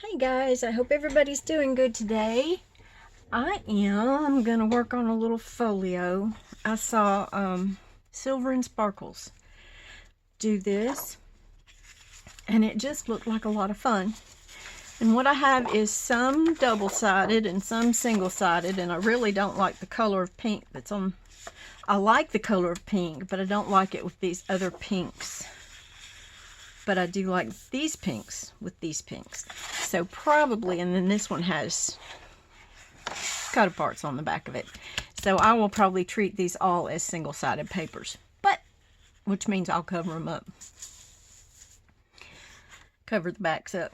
Hey guys, I hope everybody's doing good today. I'm gonna work on a little folio. I saw Silver and Sparkles do this and it just looked like a lot of fun. And what I have is some double-sided and some single-sided, and I really don't like the color of pink that's on. I like the color of pink, but I don't like it with these other pinks. But I do like these pinks with these pinks. So probably, and then this one has cut parts on the back of it. So I will probably treat these all as single-sided papers, which means I'll cover them up. Cover the backs up.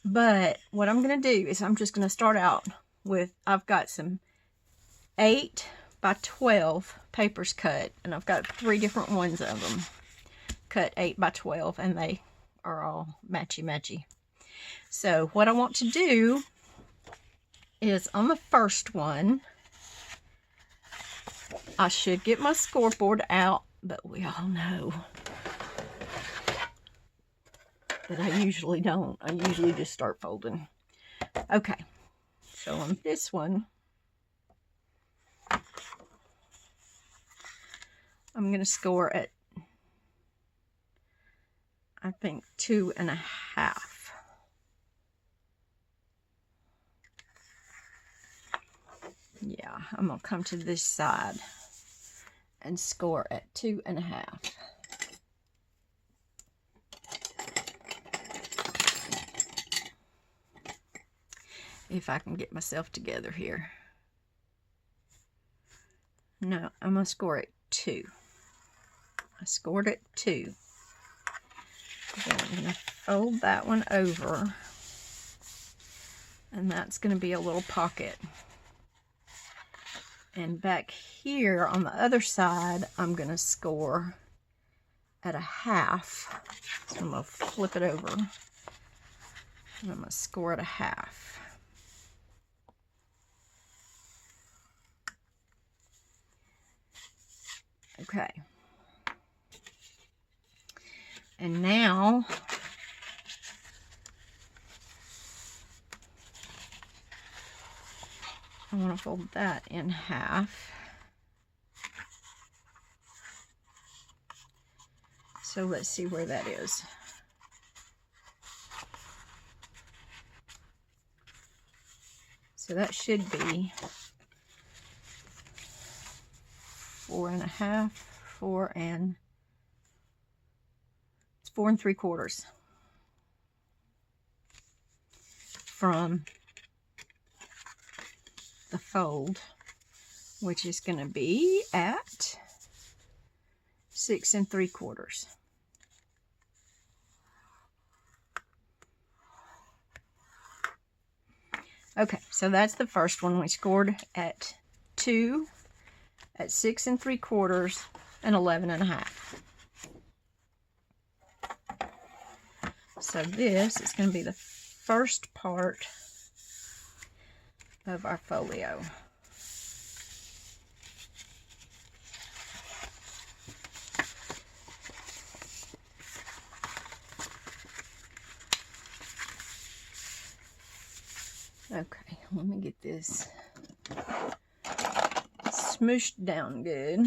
But what I'm going to do is I'm just going to start out with, I've got some 8 by 12 papers cut, and I've got 3 different ones of them cut 8 by 12, and they are all matchy-matchy. So what I want to do is on the first one, I should get my scoreboard out, but we all know that I usually don't. I usually just start folding. Okay, so on this one, I'm going to score at, I think, 2.5. Yeah, I'm going to come to this side and score at 2.5. If I can get myself together here. No, I'm going to score at 2. I scored at 2. Then I'm going to fold that one over, and that's going to be a little pocket. And back here on the other side, I'm going to score at 1/2. So I'm going to flip it over, and I'm going to score at 1/2. Okay. And now I want to fold that in half. So let's see where that is. So that should be 4.5, 4 3/4 from the fold, which is going to be at 6 3/4. Okay, so that's the first one. We scored at 2, at 6 3/4, and 11.5. So this is going to be the first part of our folio. Okay, let me get this smooshed down good.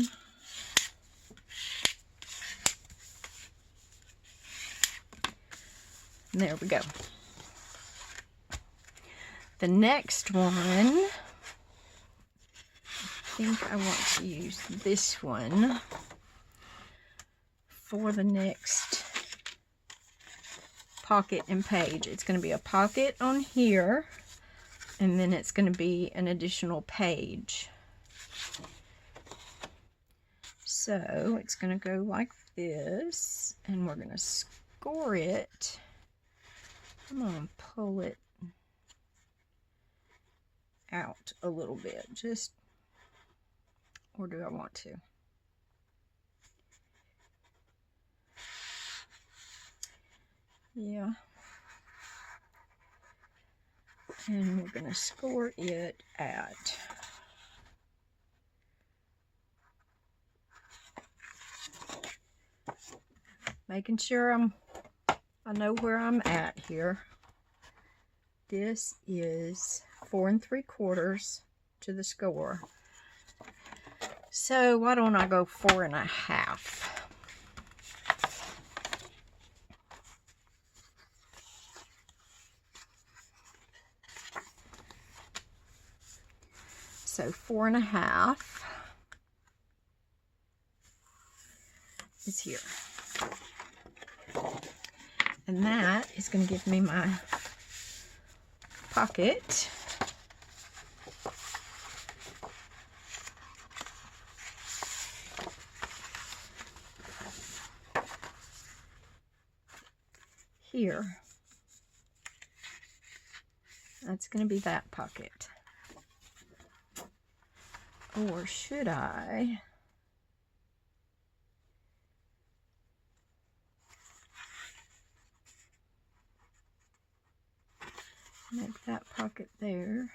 There we go. The next one, I think I want to use this one for the next pocket and page. It's going to be a pocket on here, and then it's going to be an additional page. So it's going to go like this, and we're going to score it. I'm going to pull it out a little bit, just, or do I want to? Yeah. And we're going to score it at 'Making sure I know where I'm at here. This is 4 3/4 to the score. So why don't I go 4 1/2? So 4 1/2 is here. And that is going to give me my pocket. Here. That's going to be that pocket. Or should I? Make that pocket there.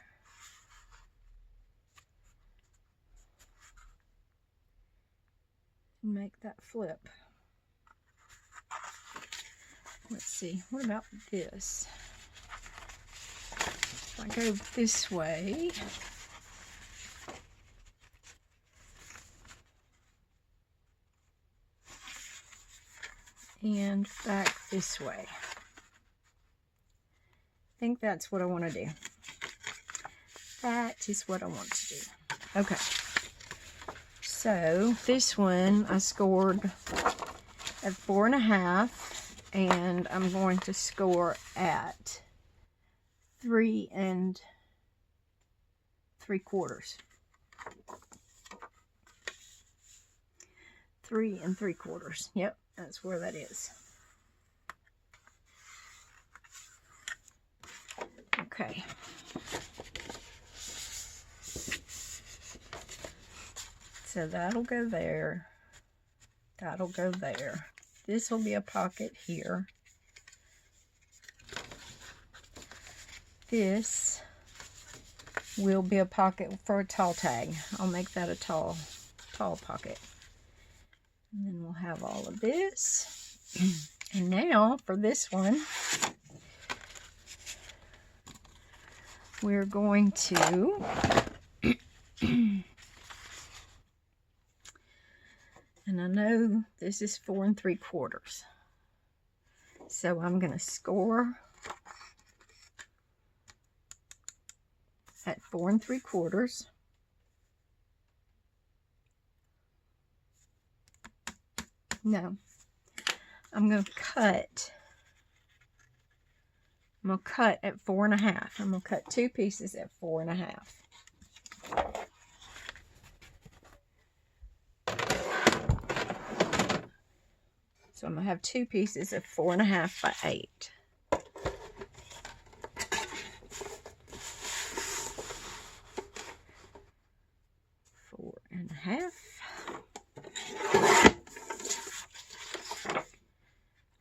And make that flip. Let's see, what about this? If I go this way, and back this way. I think that's what I want to do. That is what I want to do. Okay. So this one I scored at 4 1/2, and I'm going to score at 3 3/4. 3 3/4. Yep, that's where that is. Okay. So that'll go there. That'll go there. This will be a pocket here. This will be a pocket for a tall tag. I'll make that a tall pocket. And then we'll have all of this. And now for this one, we're going to and I know this is 4 3/4. So I'm going to score at 4 3/4. No, I'm going to cut. I'm going to cut at 4 1/2. I'm going to cut 2 pieces at 4 1/2. So I'm going to have 2 pieces of 4 1/2 by 8.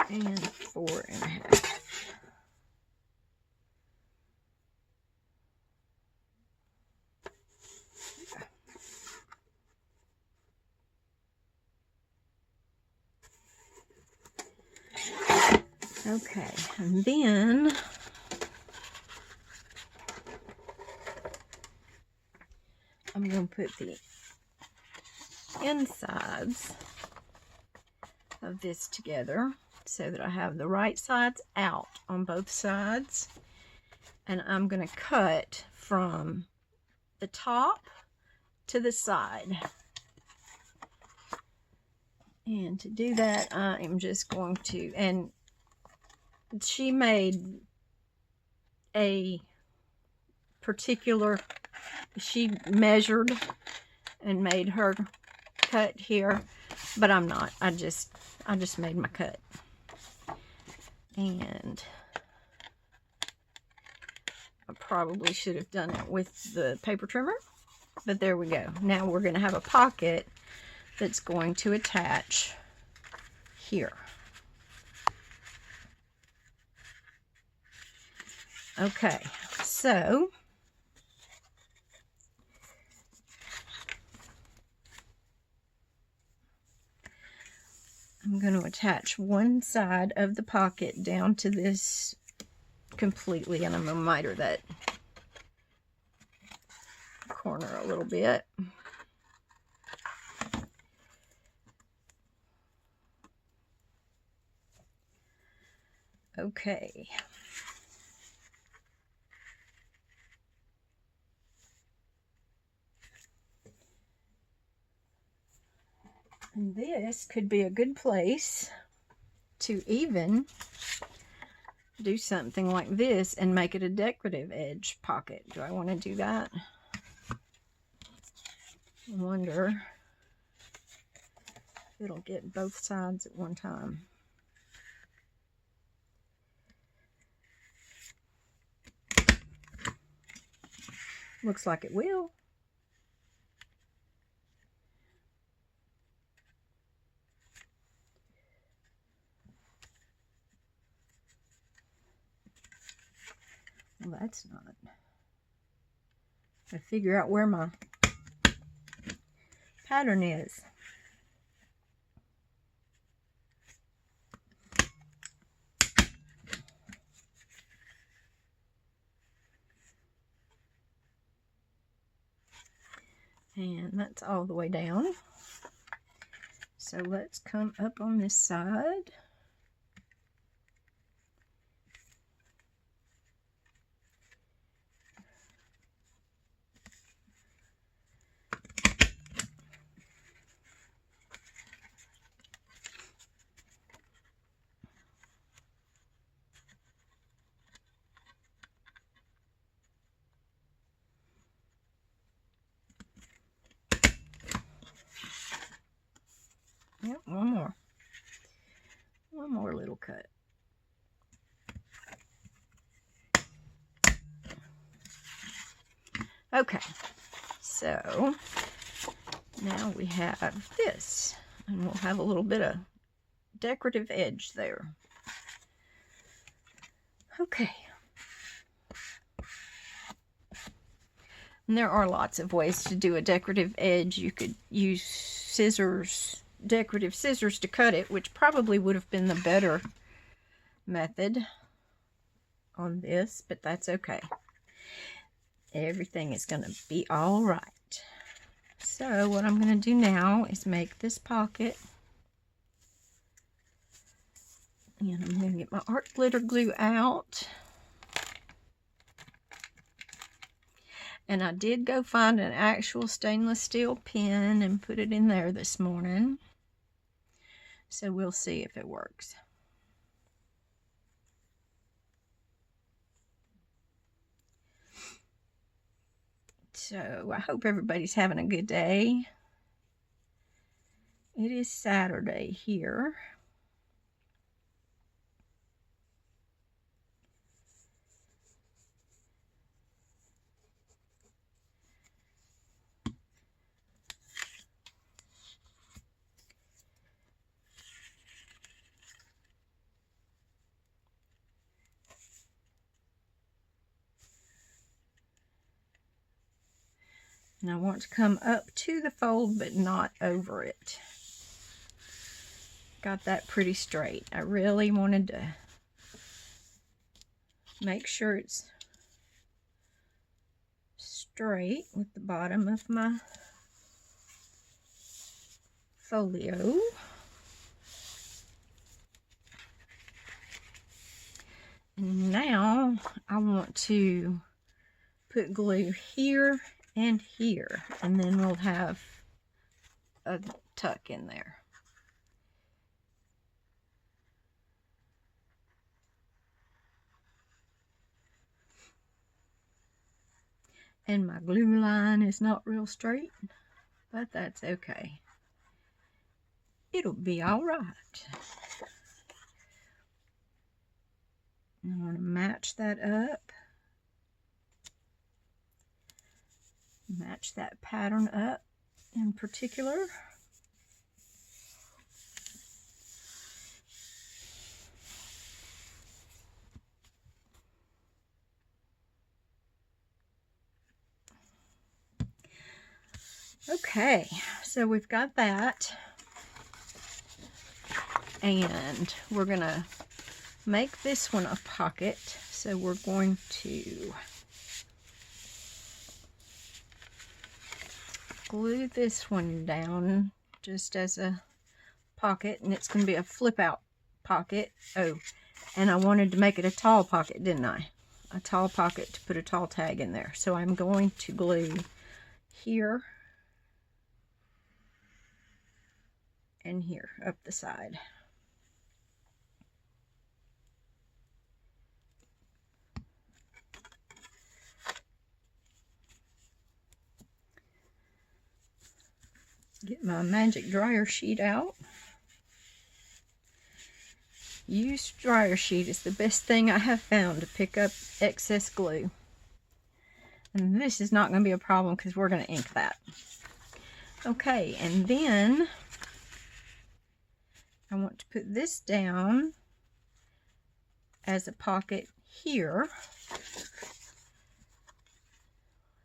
And 4 1/2. Okay, and then I'm going to put the insides of this together so that I have the right sides out on both sides, and I'm going to cut from the top to the side. And to do that, I am just going to, and she made a particular, she measured and made her cut here, but I'm not. I just made my cut. And I probably should have done it with the paper trimmer, but there we go. Now we're going to have a pocket that's going to attach here. Okay, so I'm going to attach one side of the pocket down to this completely, and I'm going to miter that corner a little bit. Okay. And this could be a good place to even do something like this and make it a decorative edge pocket. Do I want to do that? I wonder if it'll get both sides at one time. Looks like it will. Well, that's not. I figure out where my pattern is. And that's all the way down. So let's come up on this side. Yep, one more little cut. Okay, so now we have this, and we'll have a little bit of decorative edge there. Okay. And there are lots of ways to do a decorative edge. You could use scissors, decorative scissors, to cut it, which probably would have been the better method on this, but that's okay. Everything is going to be all right. So what I'm going to do now is make this pocket. And I'm going to get my art glitter glue out. And I did go find an actual stainless steel pen and put it in there this morning. So we'll see if it works. So I hope everybody's having a good day. It is Saturday here. And I want to come up to the fold, but not over it. Got that pretty straight. I really wanted to make sure it's straight with the bottom of my folio. And now I want to put glue here and here, and then we'll have a tuck in there. And my glue line is not real straight, but that's okay. It'll be all right. I want to match that up. Match that pattern up in particular. Okay, so we've got that. And we're going to make this one a pocket. So we're going to glue this one down just as a pocket, and it's going to be a flip out pocket. Oh, and I wanted to make it a tall pocket, didn't I? A tall pocket to put a tall tag in there. So I'm going to glue here and here up the side. Get my magic dryer sheet out. Used dryer sheet is the best thing I have found to pick up excess glue. And this is not going to be a problem because we're going to ink that. Okay, and then I want to put this down as a pocket here.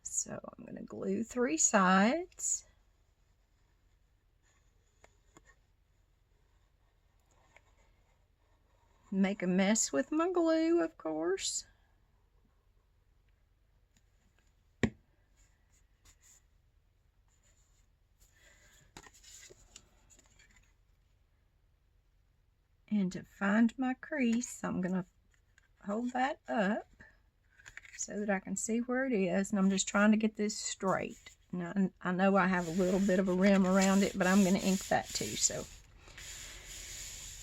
So I'm going to glue 3 sides. Make a mess with my glue, of course. And to find my crease, I'm going to hold that up so that I can see where it is. And I'm just trying to get this straight. Now, I know I have a little bit of a rim around it, but I'm going to ink that too, so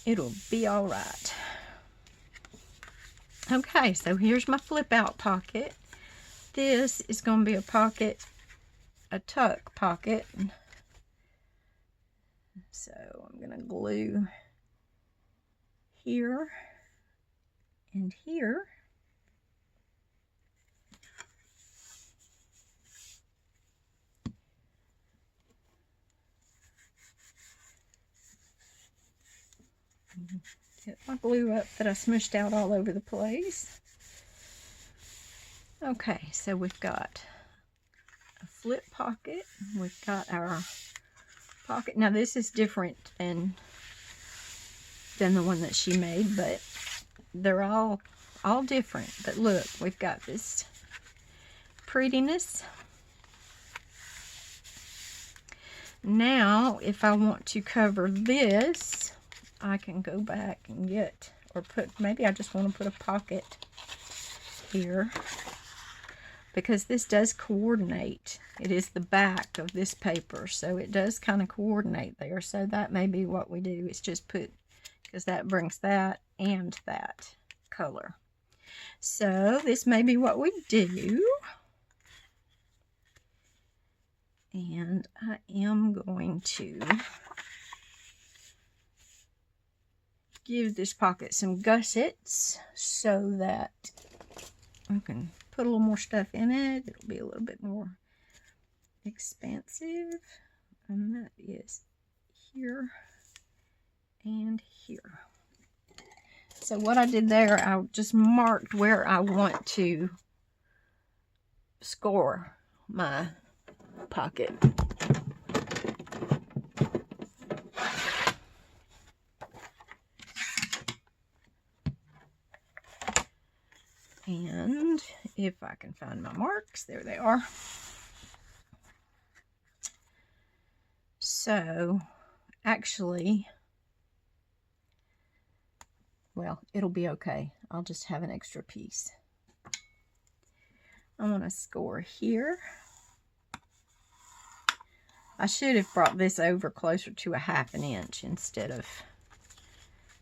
it'll be all right. Okay, so here's my flip out pocket. This is going to be a pocket, a tuck pocket. So I'm going to glue here and here. Get my glue up that I smushed out all over the place. Okay, so we've got a flip pocket. We've got our pocket. Now this is different than the one that she made, but they're all different. But look, we've got this prettiness. Now, if I want to cover this, I can go back and get, or put, maybe I just want to put a pocket here, because this does coordinate. It is the back of this paper, so it does kind of coordinate there. So that may be what we do. It's just put, because that brings that and that color. So this may be what we do. And I am going to give this pocket some gussets so that I can put a little more stuff in it. It'll be a little bit more expansive. And that is here and here. So what I did there, I just marked where I want to score my pocket. And if I can find my marks, there they are. So actually, well, it'll be okay. I'll just have an extra piece. I want to score here. I should have brought this over closer to a 1/2 inch instead of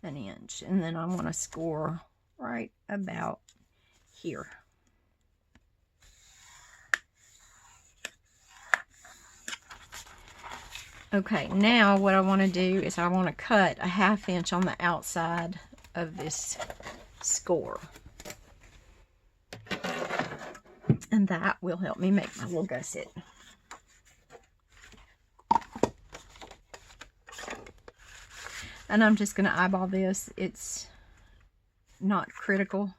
an inch. And then I want to score right about here. Okay, now what I want to do is I want to cut a 1/2 inch on the outside of this score. And that will help me make my little gusset. And I'm just going to eyeball this. It's not critical.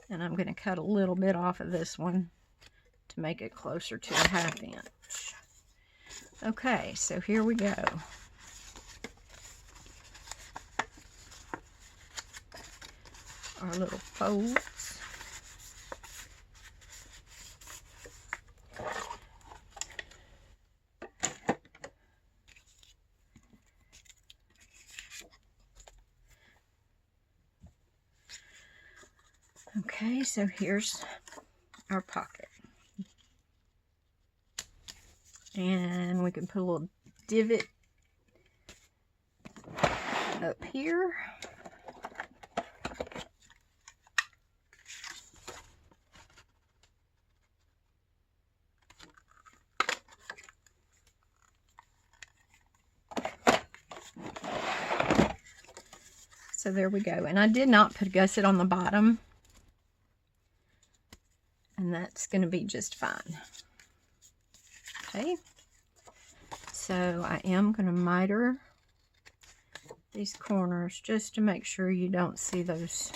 And I'm going to cut a little bit off of this one to make it closer to a 1/2 inch. Okay, so here we go. our little folds. Okay, so here's our pocket. And we can put a little divot up here. So there we go. And I did not put a gusset on the bottom. And that's going to be just fine. Okay. So I am going to miter these corners just to make sure you don't see those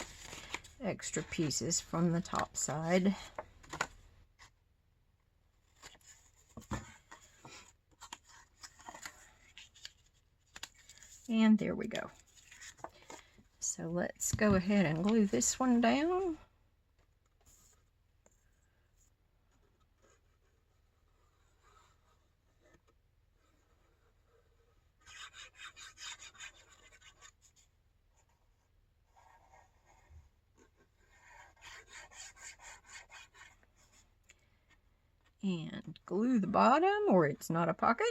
extra pieces from the top side. And there we go. So let's go ahead and glue this one down. And glue the bottom or it's not a pocket.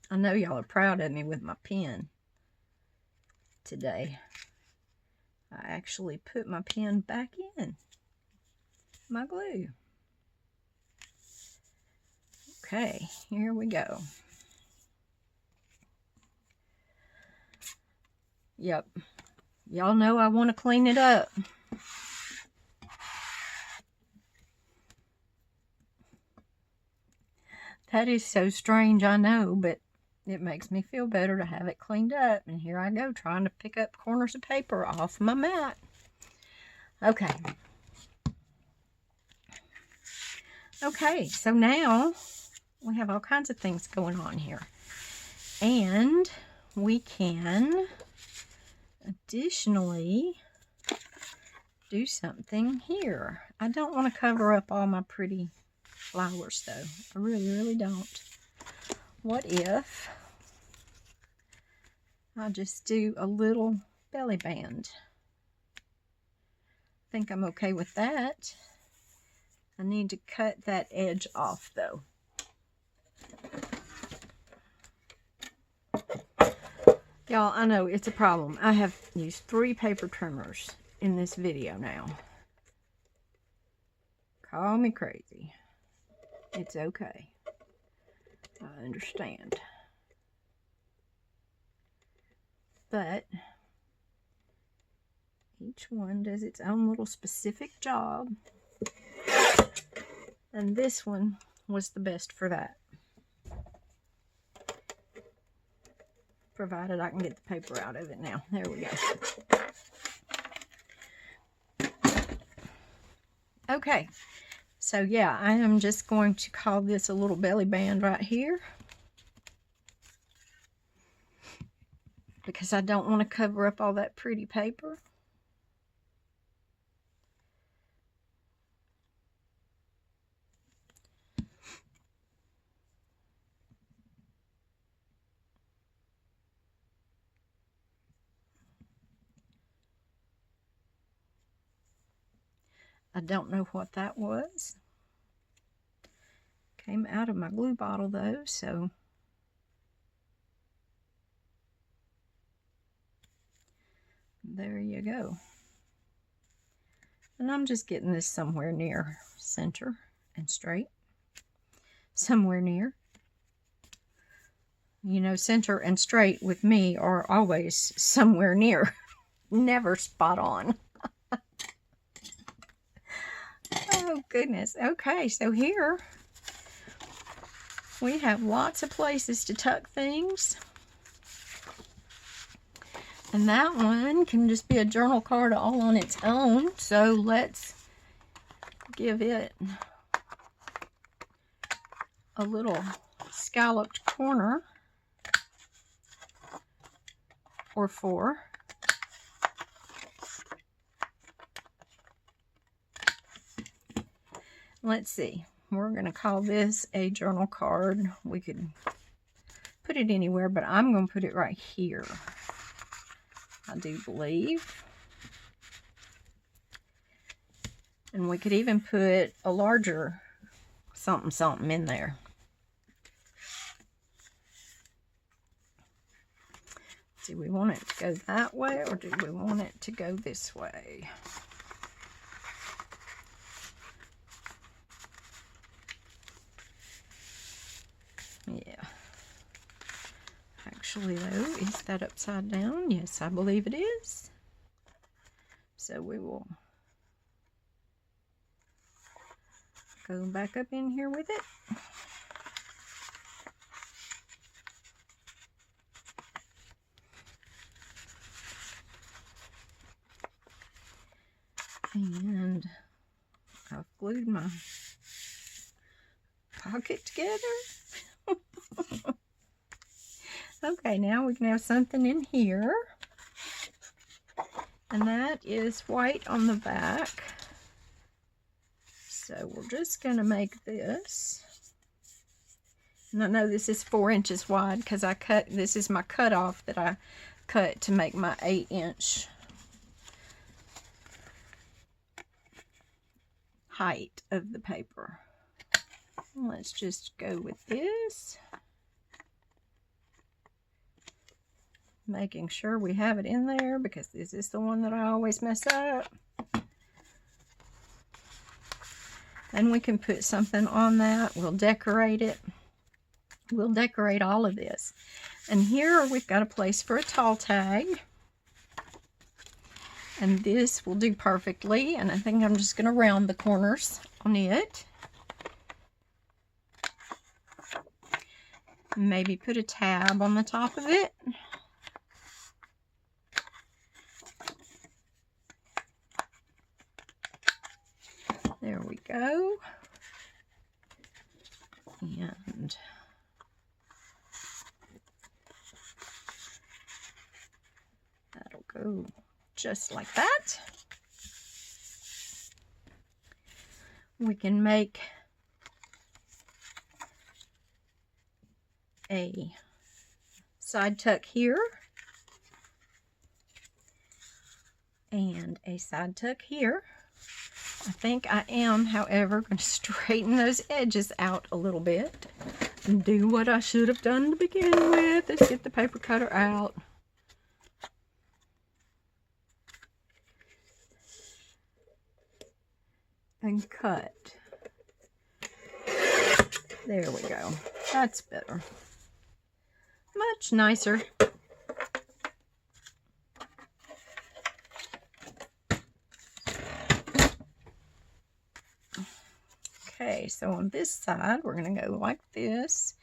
I know y'all are proud of me with my pen today. I actually put my pen back in my glue. Okay, here we go. Yep, y'all know I want to clean it up. That is so strange, I know, but it makes me feel better to have it cleaned up. And here I go, trying to pick up corners of paper off my mat. Okay. Okay, so now we have all kinds of things going on here. And we can additionally do something here. I don't want to cover up all my pretty flowers though. I really don't. What if I just do a little belly band? I think I'm okay with that. I need to cut that edge off though. Y'all, I know it's a problem. I have used 3 paper trimmers in this video now. Call me crazy. It's okay. I understand. But each one does its own little specific job. And this one was the best for that. Provided I can get the paper out of it now. There we go. Okay. So yeah, I am just going to call this a little belly band right here. Because I don't want to cover up all that pretty paper. I don't know what that was. Came out of my glue bottle though, so there you go. And I'm just getting this somewhere near center and straight. Somewhere near. You know, center and straight with me are always somewhere near. Never spot on. Oh goodness. Okay, so here we have lots of places to tuck things. And that one can just be a journal card all on its own. So let's give it a little scalloped corner or 4. Let's see, we're going to call this a journal card. We could put it anywhere, but I'm going to put it right here, I do believe. And we could even put a larger something something in there. Do we want it to go that way, or do we want it to go this way? Yeah. Actually, though, is that upside down? Yes, I believe it is. So we will go back up in here with it. And I've glued my pocket together. Okay, now we can have something in here. And that is white on the back. So we're just going to make this. And I know this is 4 inches wide because I cut, this is my cutoff that I cut to make my 8-inch height of the paper. Let's just go with this. Making sure we have it in there because this is the one that I always mess up. And we can put something on that. We'll decorate it. We'll decorate all of this. And here we've got a place for a tall tag. And this will do perfectly. And I think I'm just going to round the corners on it. Maybe put a tab on the top of it. There we go. And that'll go just like that. We can make a side tuck here and a side tuck here. I think I am, however, going to straighten those edges out a little bit and do what I should have done to begin with. Let's get the paper cutter out. And cut. There we go. That's better. Much nicer. Okay, so on this side, we're going to go like this.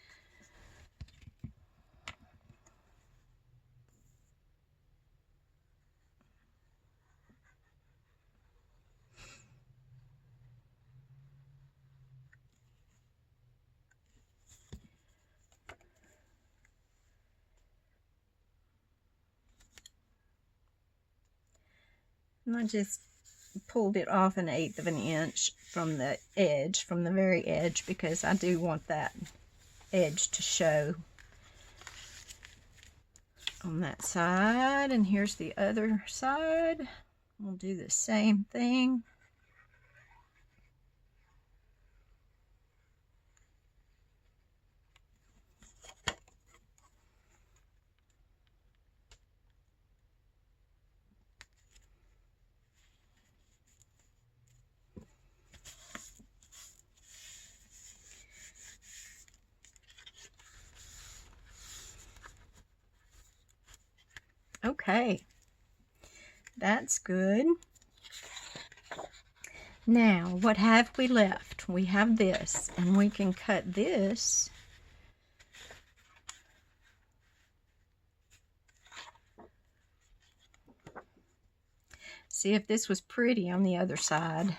And I just pulled it off 1/8 of an inch from the edge, from the very edge, because I do want that edge to show on that side. And here's the other side. We'll do the same thing. Okay, that's good. Now, what have we left? We have this, and we can cut this . See if this was pretty on the other side.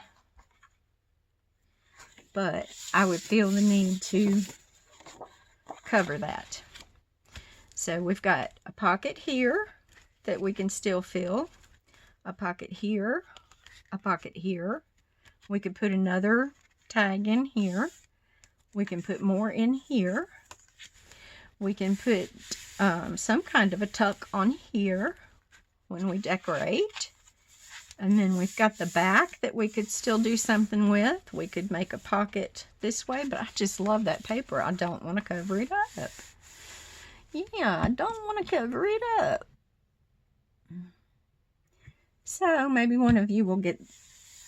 But I would feel the need to cover that. So we've got a pocket here that we can still fill, a pocket here, a pocket here. We could put another tag in here. We can put more in here. We can put some kind of a tuck on here when we decorate. And then we've got the back that we could still do something with. We could make a pocket this way, but I just love that paper. I don't want to cover it up. Yeah, I don't want to cover it up. So maybe one of you will get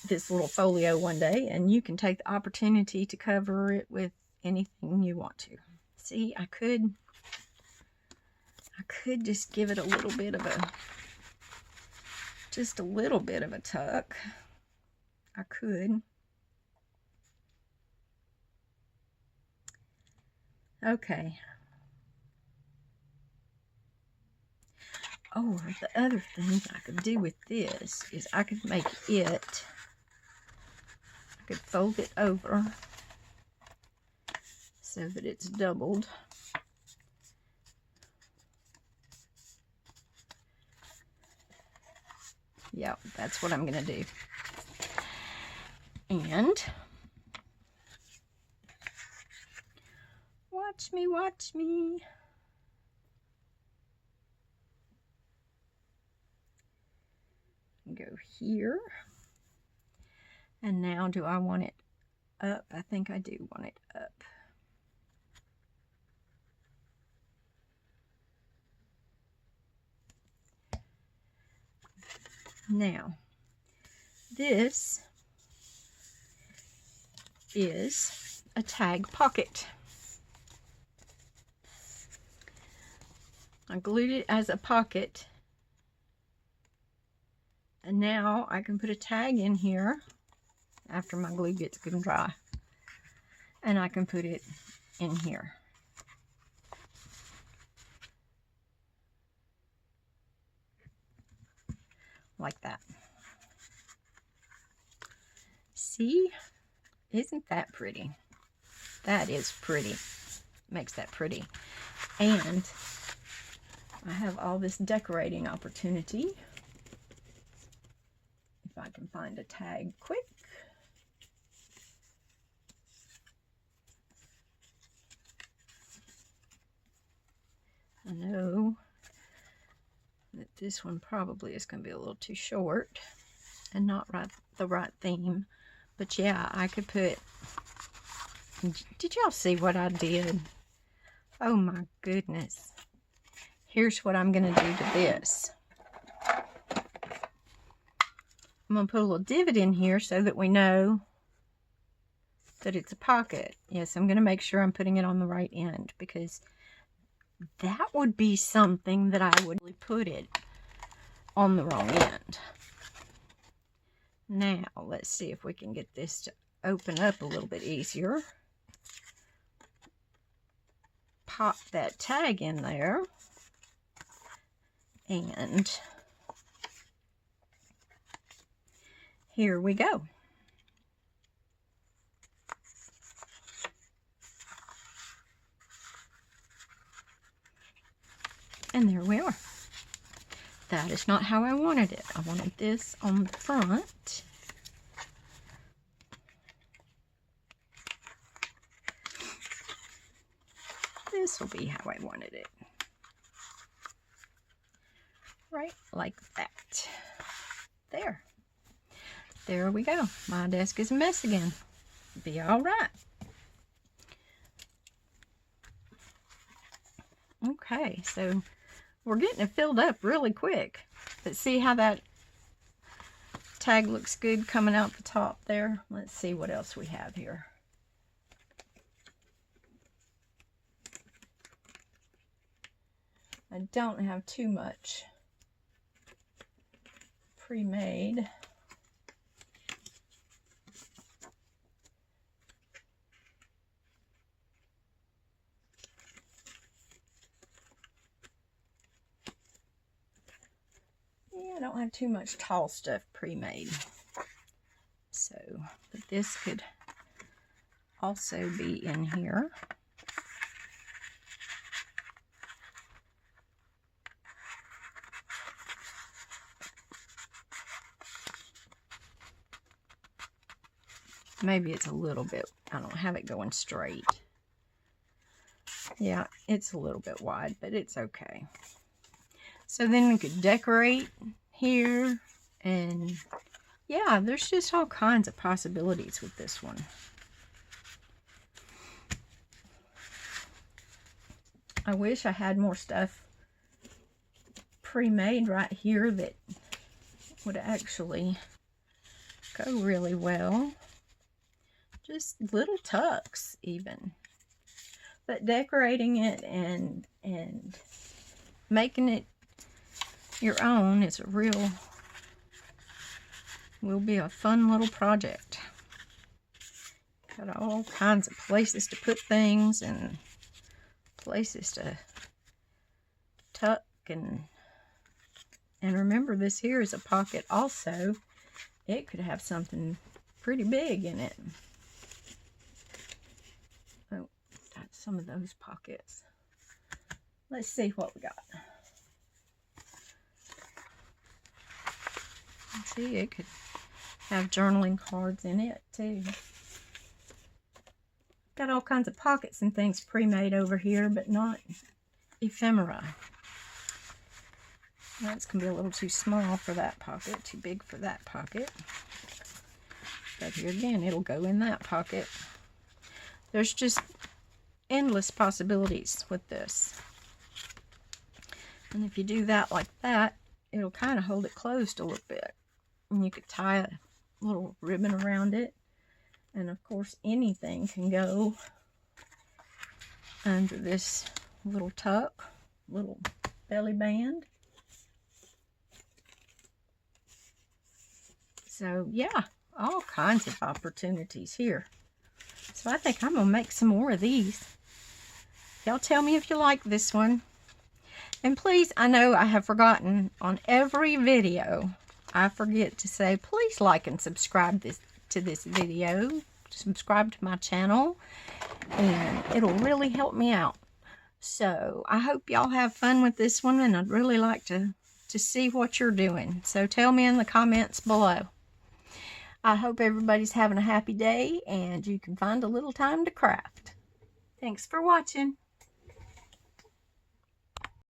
this little folio one day, and you can take the opportunity to cover it with anything you want to. See, I could just give it a little bit of a, just a little bit of a tuck. I could. Okay. Oh, the other thing I could do with this is I could make it, I could fold it over so that it's doubled. Yeah, that's what I'm going to do. And watch me, watch me. Go here. And now do I want it up? I think I do want it up. Now, this is a tag pocket. I glued it as a pocket, and now I can put a tag in here after my glue gets good and dry, and I can put it in here. Like that. See? Isn't that pretty? That is pretty. Makes that pretty. And I have all this decorating opportunity. If I can find a tag quick. I know that this one probably is going to be a little too short and not the right theme. But yeah, I could put, did y'all see what I did? Oh my goodness. Here's what I'm going to do to this. I'm going to put a little divot in here so that we know that it's a pocket. Yes, I'm going to make sure I'm putting it on the right end, because that would be something that I would put it on the wrong end. Now, let's see if we can get this to open up a little bit easier. Pop that tag in there. And here we go. And there we are. That is not how I wanted it. I wanted this on the front. This will be how I wanted it. Right like that. There. There we go. My desk is a mess again. Be all right. Okay, so we're getting it filled up really quick. But see how that tag looks good coming out the top there? Let's see what else we have here. I don't have too much pre-made. Yeah, I don't have too much tall stuff pre-made. So, but this could also be in here. Maybe it's a little bit, I don't have it going straight. Yeah, it's a little bit wide, but it's okay. So then we could decorate here, and yeah, there's just all kinds of possibilities with this one. I wish I had more stuff pre-made right here that would actually go really well. Just little tucks even. But decorating it and making it your own is will be a fun little project. Got all kinds of places to put things and places to tuck, and remember, this here is a pocket also. It could have something pretty big in it. Oh, got some of those pockets. Let's see what we got. Let's see, it could have journaling cards in it too. Got all kinds of pockets and things pre-made over here, but not ephemera. That's going to be a little too small for that pocket, too big for that pocket. But here again, it'll go in that pocket. There's just endless possibilities with this. And if you do that like that, it'll kind of hold it closed a little bit. And you could tie a little ribbon around it. And of course, anything can go under this little tuck, little belly band. So yeah, all kinds of opportunities here. So I think I'm going to make some more of these. Y'all tell me if you like this one. And please, I know I have forgotten on every video, I forget to say, please like and subscribe to this video. Subscribe to my channel, and it'll really help me out. So I hope y'all have fun with this one, and I'd really like to see what you're doing. So tell me in the comments below. I hope everybody's having a happy day and you can find a little time to craft. Thanks for watching.